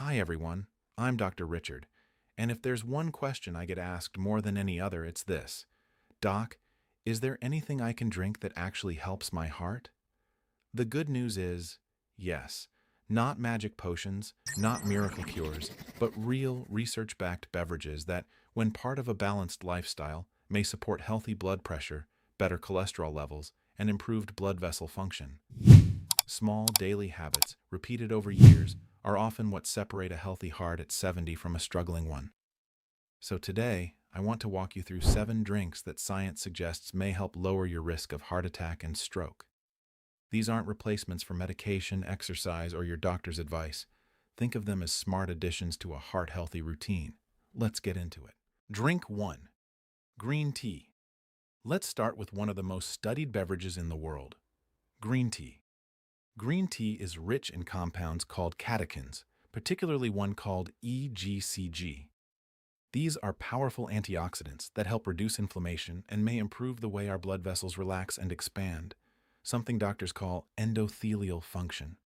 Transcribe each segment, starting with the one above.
Hi everyone, I'm Dr. Richard, and if there's one question I get asked more than any other, it's this. Doc, is there anything I can drink that actually helps my heart? The good news is, yes. Not magic potions, not miracle cures, but real research-backed beverages that, when part of a balanced lifestyle, may support healthy blood pressure, better cholesterol levels, and improved blood vessel function. Small daily habits, repeated over years, are often what separate a healthy heart at 70 from a struggling one. So today, I want to walk you through 7 drinks that science suggests may help lower your risk of heart attack and stroke. These aren't replacements for medication, exercise, or your doctor's advice. Think of them as smart additions to a heart-healthy routine. Let's get into it. Drink 1. Green tea. Let's start with one of the most studied beverages in the world, green tea. Green tea is rich in compounds called catechins, particularly one called EGCG. These are powerful antioxidants that help reduce inflammation and may improve the way our blood vessels relax and expand, something doctors call endothelial function.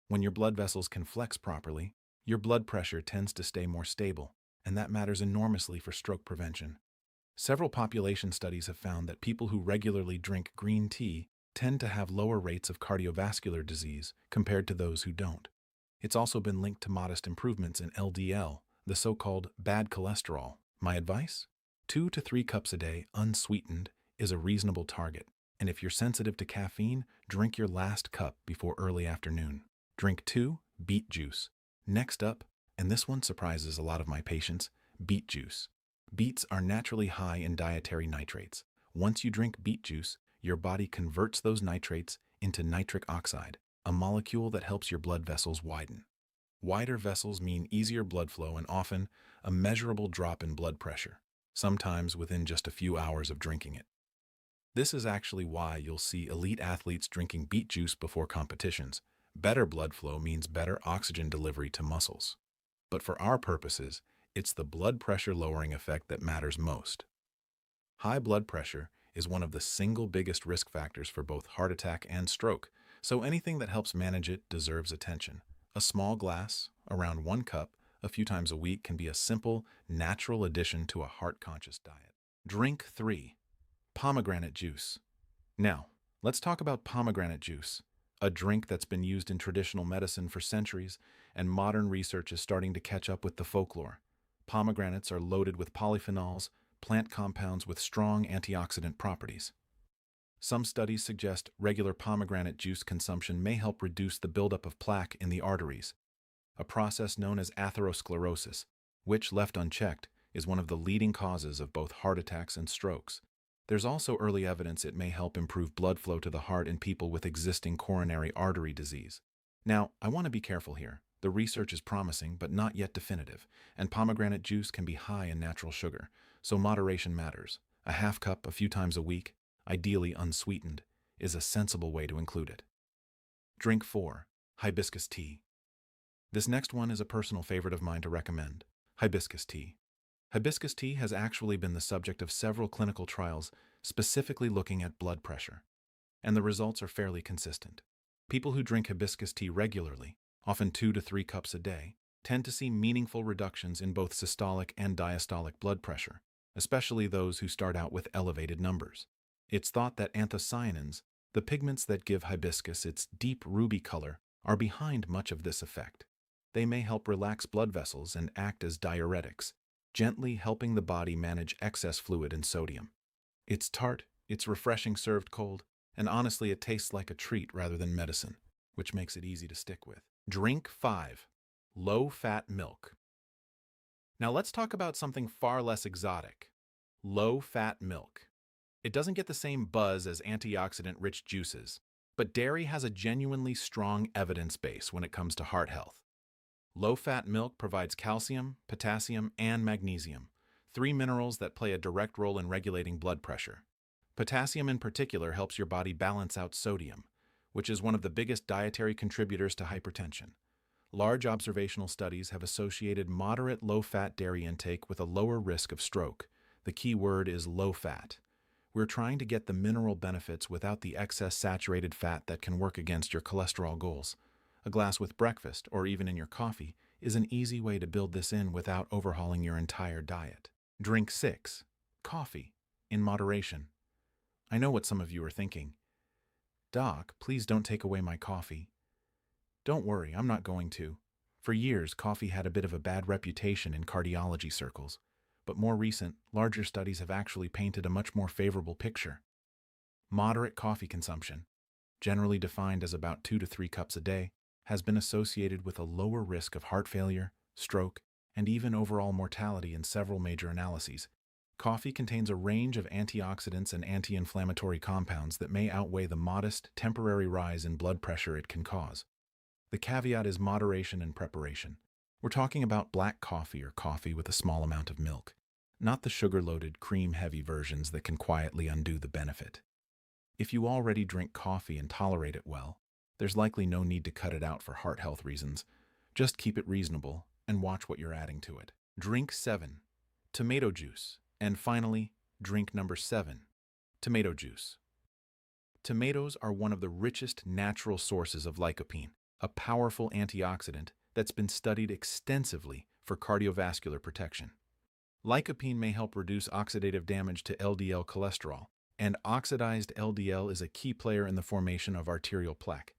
When your blood vessels can flex properly, your blood pressure tends to stay more stable, and that matters enormously for stroke prevention. Several population studies have found that people who regularly drink green tea tend to have lower rates of cardiovascular disease compared to those who don't. It's also been linked to modest improvements in LDL, the so-called bad cholesterol. My advice? 2 to 3 cups a day, unsweetened, is a reasonable target. And if you're sensitive to caffeine, drink your last cup before early afternoon. Drink 2, beet juice. Next up, and this one surprises a lot of my patients, beet juice. Beets are naturally high in dietary nitrates. Once you drink beet juice, your body converts those nitrates into nitric oxide, a molecule that helps your blood vessels widen. Wider vessels mean easier blood flow and often a measurable drop in blood pressure, sometimes within just a few hours of drinking it. This is actually why you'll see elite athletes drinking beet juice before competitions. Better blood flow means better oxygen delivery to muscles. But for our purposes, it's the blood pressure lowering effect that matters most. High blood pressure is one of the single biggest risk factors for both heart attack and stroke, so anything that helps manage it deserves attention. A small glass, around 1 cup, a few times a week can be a simple, natural addition to a heart-conscious diet. Drink 3. Pomegranate juice. Now, let's talk about pomegranate juice, a drink that's been used in traditional medicine for centuries, and modern research is starting to catch up with the folklore. Pomegranates are loaded with polyphenols, plant compounds with strong antioxidant properties. Some studies suggest regular pomegranate juice consumption may help reduce the buildup of plaque in the arteries, a process known as atherosclerosis, which, left unchecked, is one of the leading causes of both heart attacks and strokes. There's also early evidence it may help improve blood flow to the heart in people with existing coronary artery disease. Now, I want to be careful here. The research is promising, but not yet definitive, and pomegranate juice can be high in natural sugar, so moderation matters. A half cup a few times a week, ideally unsweetened, is a sensible way to include it. Drink 4. Hibiscus tea. This next one is a personal favorite of mine to recommend. Hibiscus tea. Hibiscus tea has actually been the subject of several clinical trials specifically looking at blood pressure, and the results are fairly consistent. People who drink hibiscus tea regularly, often 2 to 3 cups a day, tend to see meaningful reductions in both systolic and diastolic blood pressure, especially those who start out with elevated numbers. It's thought that anthocyanins, the pigments that give hibiscus its deep ruby color, are behind much of this effect. They may help relax blood vessels and act as diuretics, gently helping the body manage excess fluid and sodium. It's tart, it's refreshing served cold, and honestly it tastes like a treat rather than medicine, which makes it easy to stick with. Drink 5. Low-fat milk. Now let's talk about something far less exotic. Low-fat milk. It doesn't get the same buzz as antioxidant-rich juices, but dairy has a genuinely strong evidence base when it comes to heart health. Low-fat milk provides calcium, potassium, and magnesium, 3 minerals that play a direct role in regulating blood pressure. Potassium in particular helps your body balance out sodium, which is one of the biggest dietary contributors to hypertension. Large observational studies have associated moderate low-fat dairy intake with a lower risk of stroke. The key word is low-fat. We're trying to get the mineral benefits without the excess saturated fat that can work against your cholesterol goals. A glass with breakfast, or even in your coffee, is an easy way to build this in without overhauling your entire diet. Drink 6. Coffee, in moderation. I know what some of you are thinking. Doc, please don't take away my coffee. Don't worry, I'm not going to. For years, coffee had a bit of a bad reputation in cardiology circles, but more recent, larger studies have actually painted a much more favorable picture. Moderate coffee consumption, generally defined as about 2 to 3 cups a day, has been associated with a lower risk of heart failure, stroke, and even overall mortality in several major analyses. Coffee contains a range of antioxidants and anti-inflammatory compounds that may outweigh the modest, temporary rise in blood pressure it can cause. The caveat is moderation and preparation. We're talking about black coffee or coffee with a small amount of milk, not the sugar-loaded, cream-heavy versions that can quietly undo the benefit. If you already drink coffee and tolerate it well, there's likely no need to cut it out for heart health reasons. Just keep it reasonable and watch what you're adding to it. Drink 7. Tomato juice. And finally, drink number 7. Tomato juice. Tomatoes are one of the richest natural sources of lycopene, a powerful antioxidant that's been studied extensively for cardiovascular protection. Lycopene may help reduce oxidative damage to LDL cholesterol, and oxidized LDL is a key player in the formation of arterial plaque.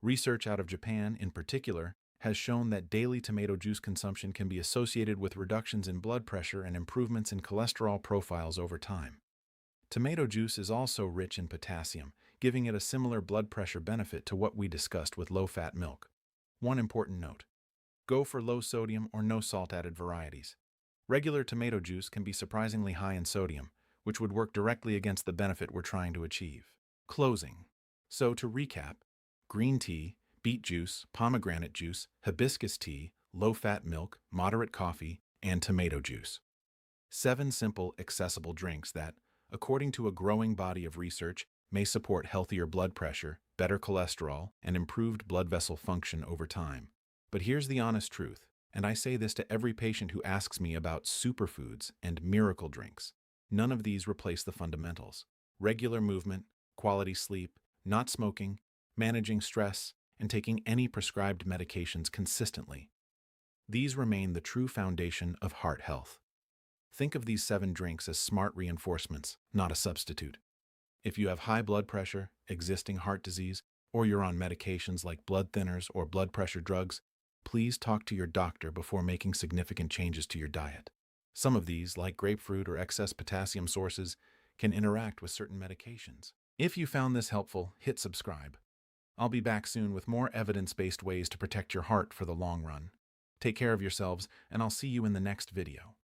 Research out of Japan, in particular, has shown that daily tomato juice consumption can be associated with reductions in blood pressure and improvements in cholesterol profiles over time. Tomato juice is also rich in potassium, giving it a similar blood pressure benefit to what we discussed with low-fat milk. One important note: go for low-sodium or no-salt-added varieties. Regular tomato juice can be surprisingly high in sodium, which would work directly against the benefit we're trying to achieve. Closing. So to recap, green tea, beet juice, pomegranate juice, hibiscus tea, low-fat milk, moderate coffee, and tomato juice. 7 simple, accessible drinks that, according to a growing body of research, may support healthier blood pressure, better cholesterol, and improved blood vessel function over time. But here's the honest truth, and I say this to every patient who asks me about superfoods and miracle drinks. None of these replace the fundamentals: regular movement, quality sleep, not smoking, managing stress, and taking any prescribed medications consistently. These remain the true foundation of heart health. Think of these 7 drinks as smart reinforcements, not a substitute. If you have high blood pressure, existing heart disease, or you're on medications like blood thinners or blood pressure drugs, please talk to your doctor before making significant changes to your diet. Some of these, like grapefruit or excess potassium sources, can interact with certain medications. If you found this helpful, hit subscribe. I'll be back soon with more evidence-based ways to protect your heart for the long run. Take care of yourselves, and I'll see you in the next video.